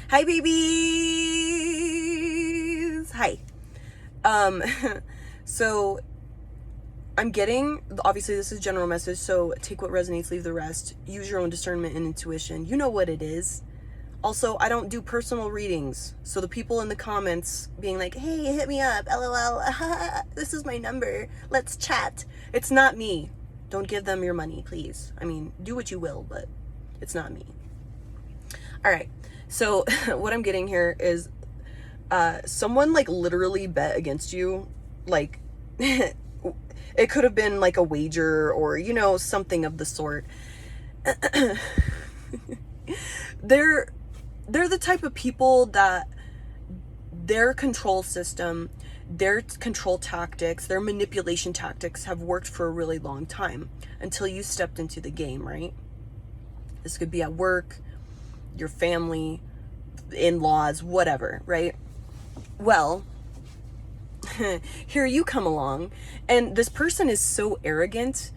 Hi, babies. Hi. So I'm getting, obviously this is general message, so take what resonates, leave the rest. Use your own discernment and intuition. You know what it is. Also, I don't do personal readings. So the people in the comments being like, hey, hit me up, LOL, this is my number, let's chat. It's not me. Don't give them your money, please. I mean, do what you will, but it's not me. All right. So what I'm getting here is someone like literally bet against you. Like it could have been like a wager or, you know, something of the sort. They're the type of people that their control system, their control tactics, their manipulation tactics have worked for a really long time until you stepped into the game, right? This could be at work, your family, in-laws, whatever, right? Well, here you come along, and this person is so arrogant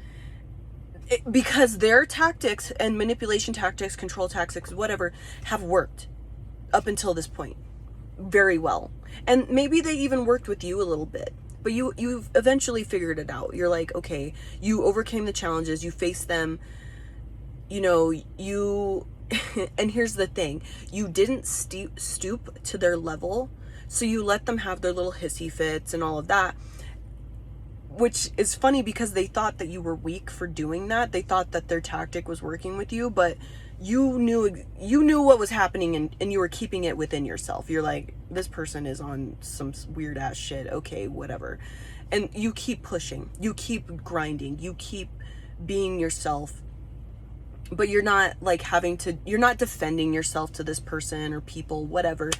because their tactics and manipulation tactics, control tactics, whatever, have worked up until this point very well. And maybe they even worked with you a little bit, but you've eventually figured it out. You're like, okay, you overcame the challenges, you faced them, you know, and here's the thing, you didn't stoop to their level, so you let them have their little hissy fits and all of that, which is funny because they thought that you were weak for doing that. They thought that their tactic was working with you, but you knew what was happening, and you were keeping it within yourself. You're like, this person is on some weird ass shit, okay, whatever. And you keep pushing, you keep grinding, you keep being yourself. But you're not like you're not defending yourself to this person or people, whatever.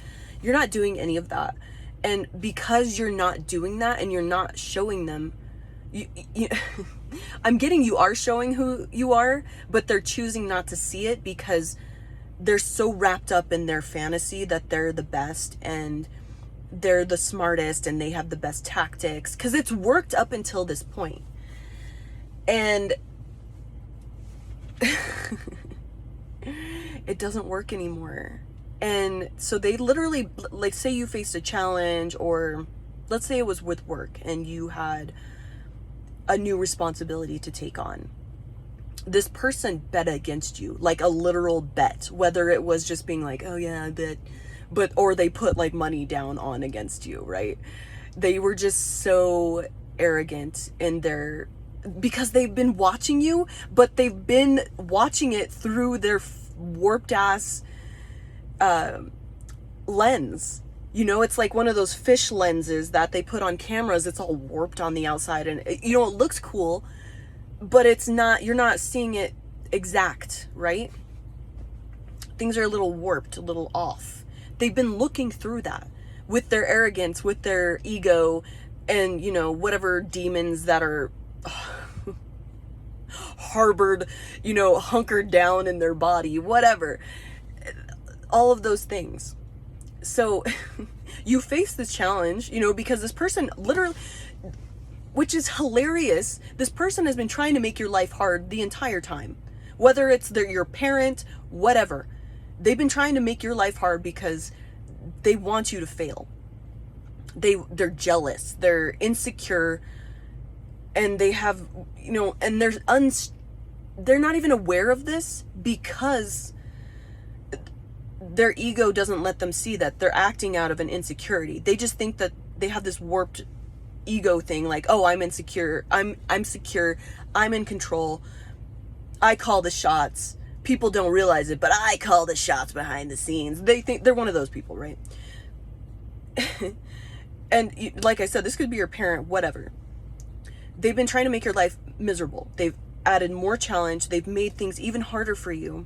You're not doing any of that. And because you're not doing that and you're not showing them, I'm getting you are showing who you are, but they're choosing not to see it because they're so wrapped up in their fantasy that they're the best and they're the smartest and they have the best tactics because it's worked up until this point. And it doesn't work anymore. And so they literally, like, say you faced a challenge, or let's say it was with work and you had a new responsibility to take on. This person bet against you, like a literal bet, whether it was just being like, oh yeah, I bet, or they put like money down on against you, right? They were just so arrogant in because they've been watching you, but they've been watching it through their warped ass lens. You know, it's like one of those fish lenses that they put on cameras. It's all warped on the outside, and it looks cool, but it's not, you're not seeing it exact, right? Things are a little warped, a little off. They've been looking through that with their arrogance, with their ego, and, you know, whatever demons that are harbored, you know, hunkered down in their body, whatever, all of those things. So you face this challenge, you know, because this person literally, which is hilarious, this person has been trying to make your life hard the entire time, whether it's your parent, whatever. They've been trying to make your life hard because they want you to fail. They're jealous, they're insecure, and they have, you know, and they're not even aware of this because their ego doesn't let them see that they're acting out of an insecurity. They just think that they have this warped ego thing, like, oh, I'm insecure, I'm secure, I'm in control, I call the shots. People don't realize it, but I call the shots behind the scenes. They think they're one of those people, right? And like I said, this could be your parent, whatever. They've been trying to make your life miserable. They've added more challenge. They've made things even harder for you.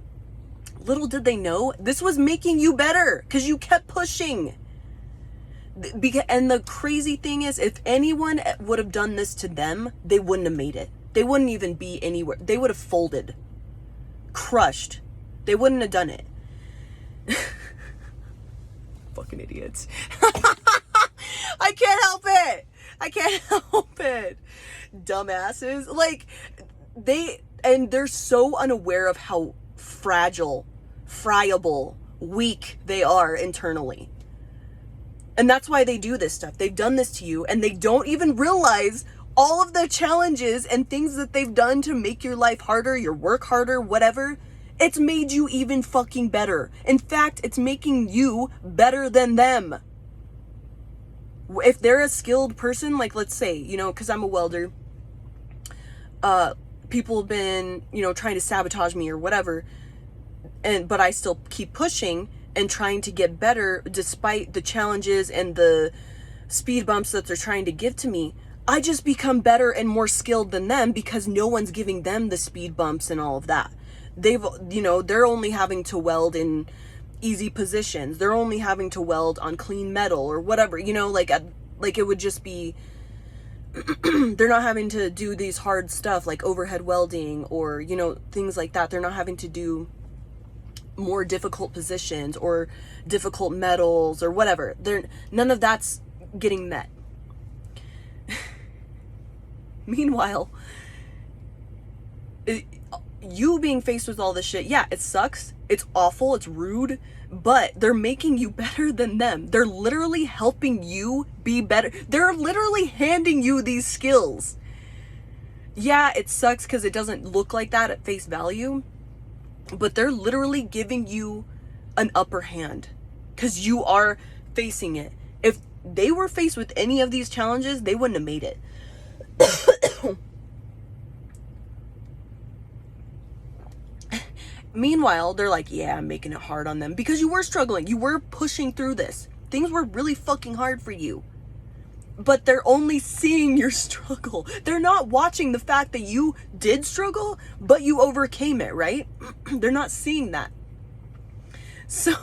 Little did they know, this was making you better because you kept pushing. And the crazy thing is, if anyone would have done this to them, they wouldn't have made it. They wouldn't even be anywhere. They would have folded, crushed. They wouldn't have done it. Fucking idiots. I can't help it. I can't help it. Dumbasses. Like, they're so unaware of how friable weak they are internally. And that's why they do this stuff. They've done this to you, and they don't even realize all of the challenges and things that they've done to make your life harder, your work harder, whatever. It's made you even fucking better. In fact, it's making you better than them. If they're a skilled person, like let's say, you know, because I'm a welder, people have been, you know, trying to sabotage me or whatever, but I still keep pushing and trying to get better despite the challenges and the speed bumps that they're trying to give to me. I just become better and more skilled than them because no one's giving them the speed bumps and all of that. They've, you know, they're only having to weld in easy positions. They're only having to weld on clean metal or whatever, you know, like it would just be, they're not having to do these hard stuff like overhead welding or, you know, things like that. They're not having to do more difficult positions or difficult metals or whatever. None of that's getting met. Meanwhile, you being faced with all this shit, yeah, it sucks, it's awful, it's rude, but they're making you better than them. They're literally helping you be better. They're literally handing you these skills. Yeah, it sucks because it doesn't look like that at face value, but they're literally giving you an upper hand because you are facing it. If they were faced with any of these challenges, they wouldn't have made it. Meanwhile, they're like, yeah, I'm making it hard on them because you were struggling. You were pushing through this. Things were really fucking hard for you. But they're only seeing your struggle. They're not watching the fact that you did struggle, but you overcame it, right? They're not seeing that. So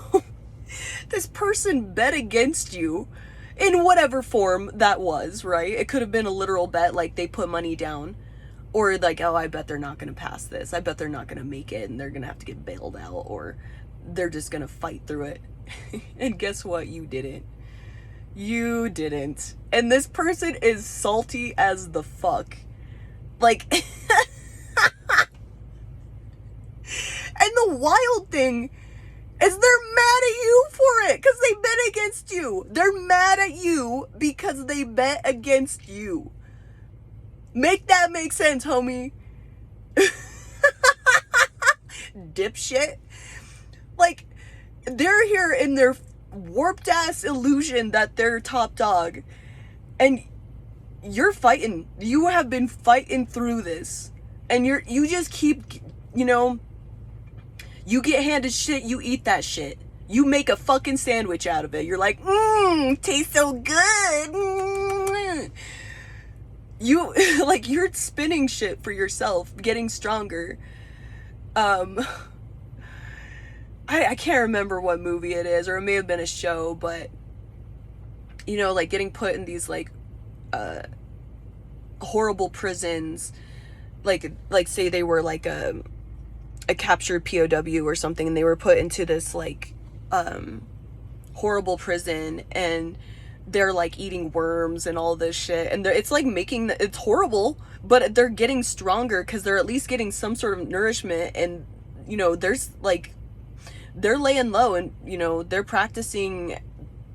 this person bet against you in whatever form that was, right? It could have been a literal bet, like they put money down. Or like, oh, I bet they're not going to pass this. I bet they're not going to make it and they're going to have to get bailed out. Or they're just going to fight through it. And guess what? You didn't. You didn't. And this person is salty as the fuck. Like, and the wild thing is they're mad at you for it because they bet against you. They're mad at you because they bet against you. Make that make sense, homie. Dipshit. Like, they're here in their warped ass illusion that they're top dog. And you're fighting. You have been fighting through this. And you just keep, you know, you get handed shit, you eat that shit. You make a fucking sandwich out of it. You're like, tastes so good. You, like, you're spinning shit for yourself, getting stronger. I can't remember what movie it is, or it may have been a show, but, you know, like, getting put in these, like, horrible prisons, like say they were, like, a captured POW or something, and they were put into this, like, horrible prison, and they're like eating worms and all this shit, and it's like it's horrible, but they're getting stronger because they're at least getting some sort of nourishment, and you know, there's like, they're laying low, and you know, they're practicing,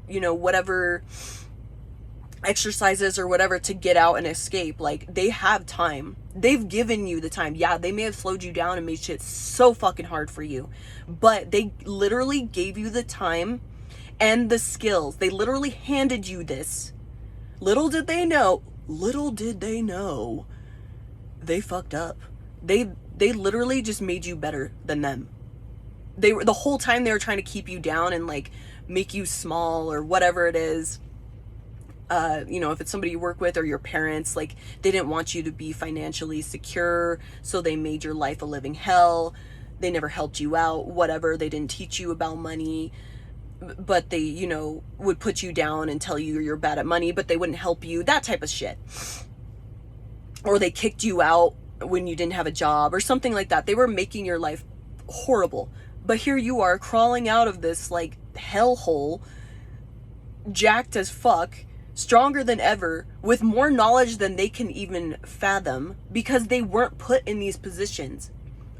you know, whatever exercises or whatever to get out and escape. Like, they have time. They've given you the time. Yeah, they may have slowed you down and made shit so fucking hard for you, but they literally gave you the time and the skills. They literally handed you this. Little did they know, they fucked up. They literally just made you better than them. They were, the whole time they were trying to keep you down and like make you small or whatever it is. You know, if it's somebody you work with or your parents, like, they didn't want you to be financially secure, so they made your life a living hell. They never helped you out, whatever. They didn't teach you about money, but they, you know, would put you down and tell you you're bad at money, but they wouldn't help you, that type of shit. Or they kicked you out when you didn't have a job or something like that. They were making your life horrible. But here you are crawling out of this like hellhole, jacked as fuck, stronger than ever, with more knowledge than they can even fathom, because they weren't put in these positions.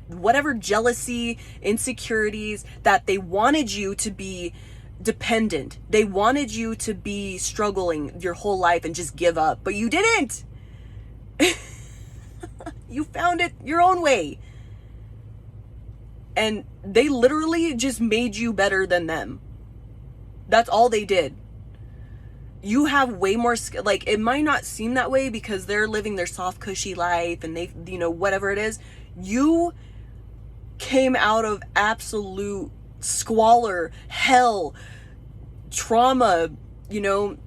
whatever jealousy, insecurities that they wanted you to be dependent. They wanted you to be struggling your whole life and just give up, but you didn't. You found it your own way. And they literally just made you better than them. That's all they did. You have way more skill. Like, it might not seem that way because they're living their soft, cushy life and they, you know, whatever it is. You came out of absolute squalor, hell, trauma, you know,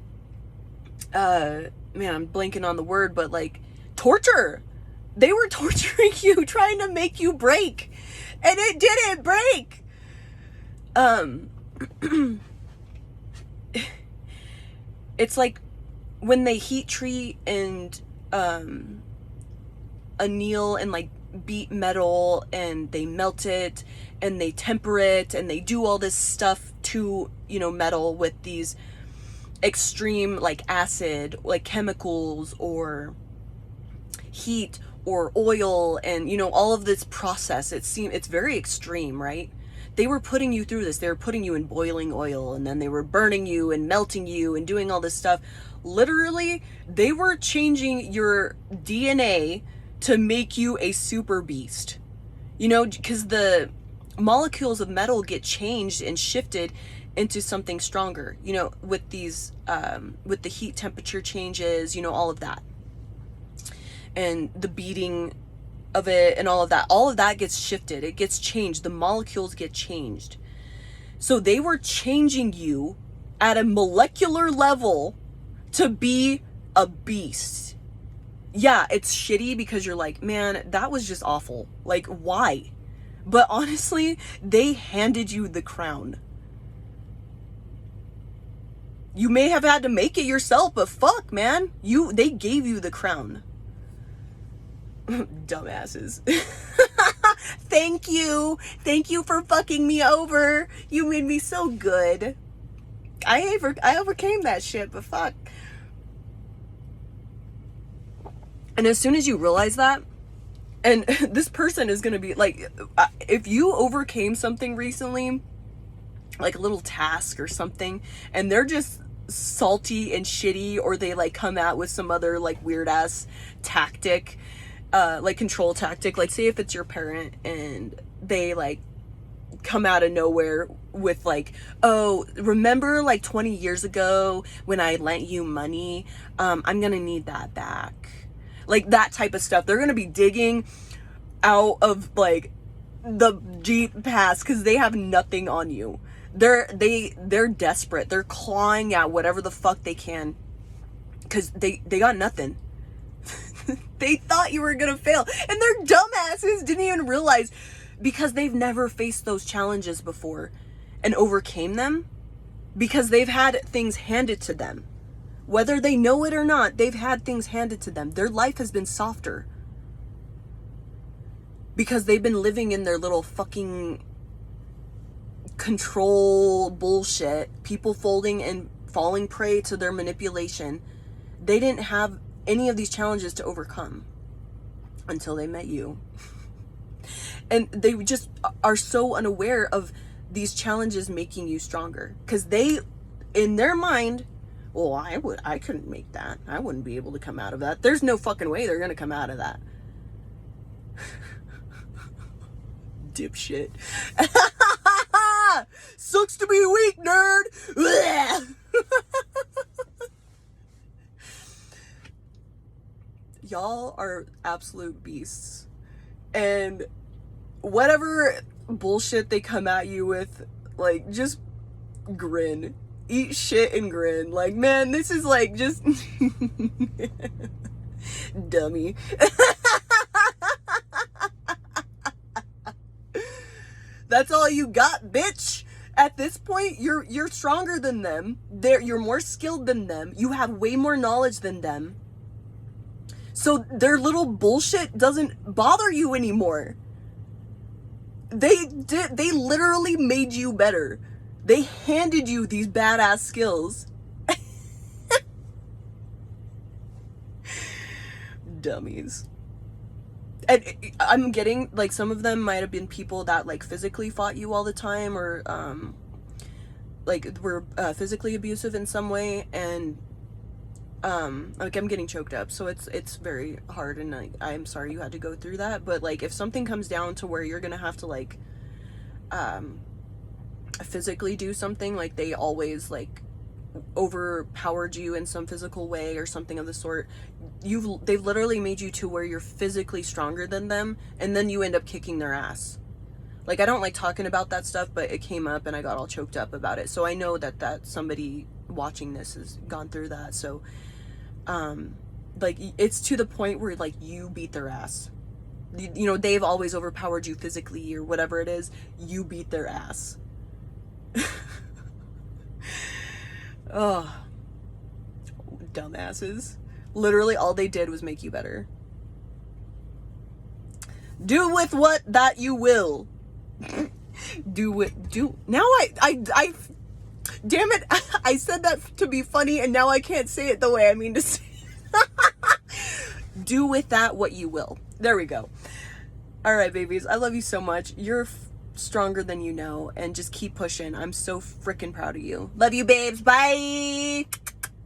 man, I'm blanking on the word, but like torture. They were torturing you, trying to make you break, and it didn't break. It's like when they heat treat and anneal and like beat metal and they melt it and they temper it and they do all this stuff to, you know, metal with these extreme like acid, like chemicals or heat or oil, and you know, all of this process. It's very extreme, right? They were putting you through this. They were putting you in boiling oil, and then they were burning you and melting you and doing all this stuff. Literally, they were changing your DNA to make you a super beast. You know, because the molecules of metal get changed and shifted into something stronger, you know, with these, with the heat temperature changes, you know, all of that. And the beating of it and all of that gets shifted. It gets changed. The molecules get changed. So they were changing you at a molecular level to be a beast. Yeah, it's shitty because you're like, man, that was just awful. Like, why? But honestly, they handed you the crown. You may have had to make it yourself, but fuck, man. They gave you the crown. Dumbasses. Thank you. Thank you for fucking me over. You made me so good. I overcame that shit, but fuck. And as soon as you realize that, and this person is going to be like, if you overcame something recently, like a little task or something, and they're just salty and shitty, or they like come out with some other like weird ass tactic, like control tactic, like say if it's your parent and they like come out of nowhere with like, oh, remember like 20 years ago when I lent you money? I'm gonna need that back. Like that type of stuff. They're gonna be digging out of like the deep past because they have nothing on you. They're desperate. They're clawing at whatever the fuck they can because they got nothing. They thought you were gonna fail, and their dumbasses didn't even realize, because they've never faced those challenges before and overcame them, because they've had things handed to them. Whether they know it or not, they've had things handed to them. Their life has been softer because they've been living in their little fucking control bullshit, people folding and falling prey to their manipulation. They didn't have any of these challenges to overcome until they met you. And they just are so unaware of these challenges making you stronger, because they, in their mind, well, I couldn't make that. I wouldn't be able to come out of that. There's no fucking way they're gonna come out of that. Dipshit. Sucks to be weak, nerd. Y'all are absolute beasts. And whatever bullshit they come at you with, like, just grin. Eat shit and grin. Like, man, this is like just dummy. That's all you got, bitch. At this point, you're stronger than them. You're more skilled than them. You have way more knowledge than them. So their little bullshit doesn't bother you anymore. They literally made you better. They handed you these badass skills. Dummies. And I'm getting, like, some of them might have been people that, like, physically fought you all the time, or like were physically abusive in some way, and like, I'm getting choked up, so it's very hard, and I'm sorry you had to go through that. But like, if something comes down to where you're gonna have to, like, physically do something, like they always like overpowered you in some physical way or something of the sort, they've literally made you to where you're physically stronger than them, and then you end up kicking their ass. Like, I don't like talking about that stuff, but it came up and I got all choked up about it. So I know that somebody watching this has gone through that. So like, it's to the point where, like, you beat their ass. You know, they've always overpowered you physically or whatever it is. You beat their ass. Oh, dumbasses. Literally all they did was make you better. Do with what that you will. Now I damn it, I said that to be funny, and now I can't say it the way I mean to say it. Do with that what you will. There we go. All right, babies, I love you so much. You're stronger than you know, and just keep pushing. I'm so freaking proud of you. Love you, babes. Bye.